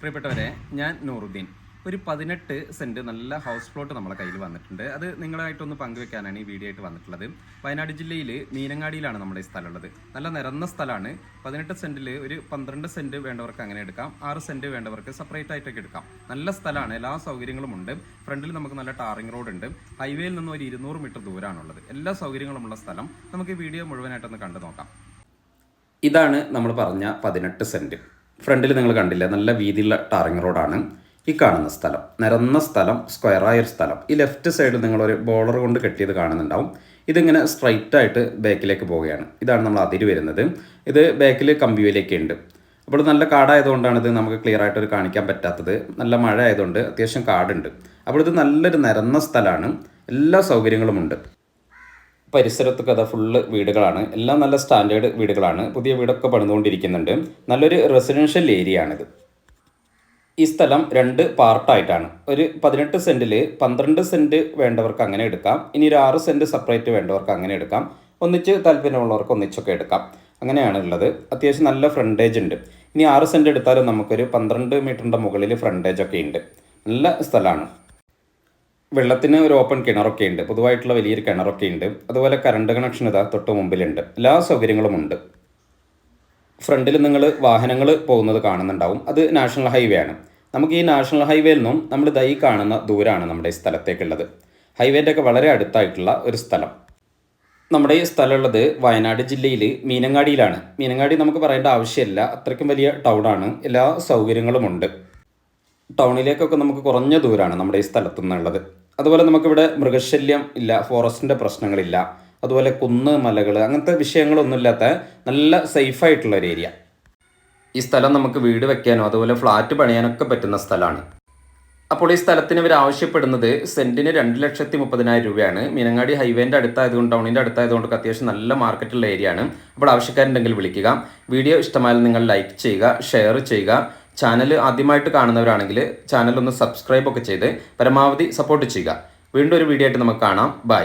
പ്രിയപ്പെട്ടവരെ, ഞാൻ നൂറുദ്ദീൻ. ഒരു 18 സെൻറ്റ് നല്ല ഹൗസ് പ്ലോട്ട് നമ്മളെ കയ്യിൽ വന്നിട്ടുണ്ട്. അത് നിങ്ങളായിട്ടൊന്ന് പങ്കുവെക്കാനാണ് ഈ വീഡിയോ ആയിട്ട് വന്നിട്ടുള്ളത്. വയനാട് ജില്ലയിൽ മീനങ്ങാടിയിലാണ് നമ്മുടെ ഈ സ്ഥലമുള്ളത്. നല്ല നിരന്ന സ്ഥലമാണ്. 18 സെൻറ്റിൽ ഒരു 12 സെൻറ്റ് വേണ്ടവർക്ക് അങ്ങനെ എടുക്കാം, 6 സെൻറ്റ് വേണ്ടവർക്ക് സെപ്പറേറ്റ് ആയിട്ടൊക്കെ എടുക്കാം. നല്ല സ്ഥലമാണ്, എല്ലാ സൗകര്യങ്ങളും ഉണ്ട്. ഫ്രണ്ടിൽ നമുക്ക് നല്ല ടാറിംഗ് റോഡ് ഉണ്ട്. ഹൈവേയിൽ നിന്ന് ഒരു 200 മീറ്റർ ദൂരമാണുള്ളത്. എല്ലാ സൗകര്യങ്ങളുമുള്ള സ്ഥലം. നമുക്ക് ഈ വീഡിയോ മുഴുവനായിട്ടൊന്ന് കണ്ടു നോക്കാം. ഇതാണ് നമ്മൾ പറഞ്ഞ 18 സെൻറ്റ്. ഫ്രണ്ടിൽ നിങ്ങൾ കണ്ടില്ല, നല്ല വീതിയുള്ള ടാറിംഗ് റോഡാണ്. ഈ കാണുന്ന സ്ഥലം നിരന്ന സ്ഥലം, സ്ക്വയറായൊരു സ്ഥലം. ഈ ലെഫ്റ്റ് സൈഡിൽ നിങ്ങളൊരു ബോർഡർ കൊണ്ട് കെട്ടിയത് കാണുന്നുണ്ടാവും. ഇതിങ്ങനെ സ്ട്രൈറ്റ് ആയിട്ട് ബാക്കിലേക്ക് പോവുകയാണ്. ഇതാണ് നമ്മൾ അതിര് വരുന്നത്. ഇത് ബാക്കിൽ കമ്പിയിലേക്ക് ഉണ്ട്. അപ്പോൾ നല്ല കാടായതുകൊണ്ടാണ് ഇത് നമുക്ക് ക്ലിയർ ആയിട്ട് കാണിക്കാൻ പറ്റാത്തത്. നല്ല മഴ ആയതുകൊണ്ട് അത്യാവശ്യം കാടുണ്ട്. അപ്പോൾ ഇത് നല്ലൊരു നിരന്ന സ്ഥലമാണ്, എല്ലാ സൗകര്യങ്ങളുമുണ്ട്. പരിസരത്തൊക്കെ അത് ഫുള്ള് വീടുകളാണ്, എല്ലാം നല്ല സ്റ്റാൻഡേർഡ് വീടുകളാണ്. പുതിയ വീടൊക്കെ പണിതുകൊണ്ടിരിക്കുന്നുണ്ട്. നല്ലൊരു റെസിഡൻഷ്യൽ ഏരിയ ആണിത്. ഈ സ്ഥലം 2 പാർട്ടായിട്ടാണ്. ഒരു 18 സെൻറ്റിൽ 12 സെൻറ്റ് വേണ്ടവർക്ക് അങ്ങനെ എടുക്കാം. ഇനി ഒരു 6 സെൻറ്റ് സെപ്പറേറ്റ് വേണ്ടവർക്ക് അങ്ങനെ എടുക്കാം. ഒന്നിച്ച് താല്പര്യമുള്ളവർക്ക് ഒന്നിച്ചൊക്കെ എടുക്കാം. അങ്ങനെയാണ് ഉള്ളത്. അത്യാവശ്യം നല്ല ഫ്രണ്ടേജ് ഉണ്ട്. ഇനി 6 സെൻറ്റ് എടുത്താലും നമുക്കൊരു 12 മീറ്ററിൻ്റെ മുകളിൽ ഫ്രണ്ടേജ് ഒക്കെ ഉണ്ട്. നല്ല സ്ഥലമാണ്. വെള്ളത്തിന് ഒരു ഓപ്പൺ കിണറൊക്കെ ഉണ്ട്. പൊതുവായിട്ടുള്ള വലിയൊരു കിണറൊക്കെ ഉണ്ട്. അതുപോലെ കറണ്ട് കണക്ഷൻ ഇതാ തൊട്ട് മുമ്പിലുണ്ട്. എല്ലാ സൗകര്യങ്ങളും ഉണ്ട്. ഫ്രണ്ടിൽ നിങ്ങൾ വാഹനങ്ങൾ പോകുന്നത് കാണുന്നുണ്ടാവും. അത് നാഷണൽ ഹൈവേ ആണ്. നമുക്ക് ഈ നാഷണൽ ഹൈവേയിൽ നിന്നും നമ്മൾ ഈ കാണുന്ന ദൂരമാണ് നമ്മുടെ ഈ സ്ഥലത്തേക്കുള്ളത്. ഹൈവേൻ്റെ ഒക്കെ വളരെ അടുത്തായിട്ടുള്ള ഒരു സ്ഥലം. നമ്മുടെ ഈ സ്ഥലമുള്ളത് വയനാട് ജില്ലയിൽ മീനങ്ങാടിയിലാണ്. മീനങ്ങാടി നമുക്ക് പറയേണ്ട ആവശ്യമില്ല, അത്രയ്ക്കും വലിയ ടൗണാണ്. എല്ലാ സൗകര്യങ്ങളുമുണ്ട്. ടൗണിലേക്കൊക്കെ നമുക്ക് കുറഞ്ഞ ദൂരമാണ് നമ്മുടെ ഈ സ്ഥലത്തു നിന്നുള്ളത്. അതുപോലെ നമുക്കിവിടെ മൃഗശല്യം ഇല്ല, ഫോറസ്റ്റിൻ്റെ പ്രശ്നങ്ങളില്ല. അതുപോലെ കുന്ന്, മലകൾ, അങ്ങനത്തെ വിഷയങ്ങളൊന്നുമില്ലാത്ത നല്ല സേഫായിട്ടുള്ള ഒരു ഏരിയ. ഈ സ്ഥലം നമുക്ക് വീട് വെക്കാനോ അതുപോലെ ഫ്ലാറ്റ് പണിയാനൊക്കെ പറ്റുന്ന സ്ഥലമാണ്. അപ്പോൾ ഈ സ്ഥലത്തിന് ഇവർ ആവശ്യപ്പെടുന്നത് സെൻറ്റിന് 2,30,000 രൂപയാണ്. മീനങ്ങാടി ഹൈവേൻ്റെ അടുത്തായതുകൊണ്ട്, ടൗണിൻ്റെ അടുത്തായതുകൊണ്ടൊക്കെ അത്യാവശ്യം നല്ല മാർക്കറ്റുള്ള ഏരിയ ആണ്. അപ്പോൾ ആവശ്യക്കാരുണ്ടെങ്കിൽ വിളിക്കുക. വീഡിയോ ഇഷ്ടമായാൽ നിങ്ങൾ ലൈക്ക് ചെയ്യുക, ഷെയർ ചെയ്യുക. ചാനൽ ആദ്യമായിട്ട് കാണുന്നവരാണെങ്കിൽ ചാനൽ ഒന്ന് സബ്സ്ക്രൈബ് ഒക്കെ ചെയ്ത് പരമാവധി സപ്പോർട്ട് ചെയ്യുക. വീണ്ടും ഒരു വീഡിയോ ആയിട്ട് നമുക്ക് കാണാം. ബൈ.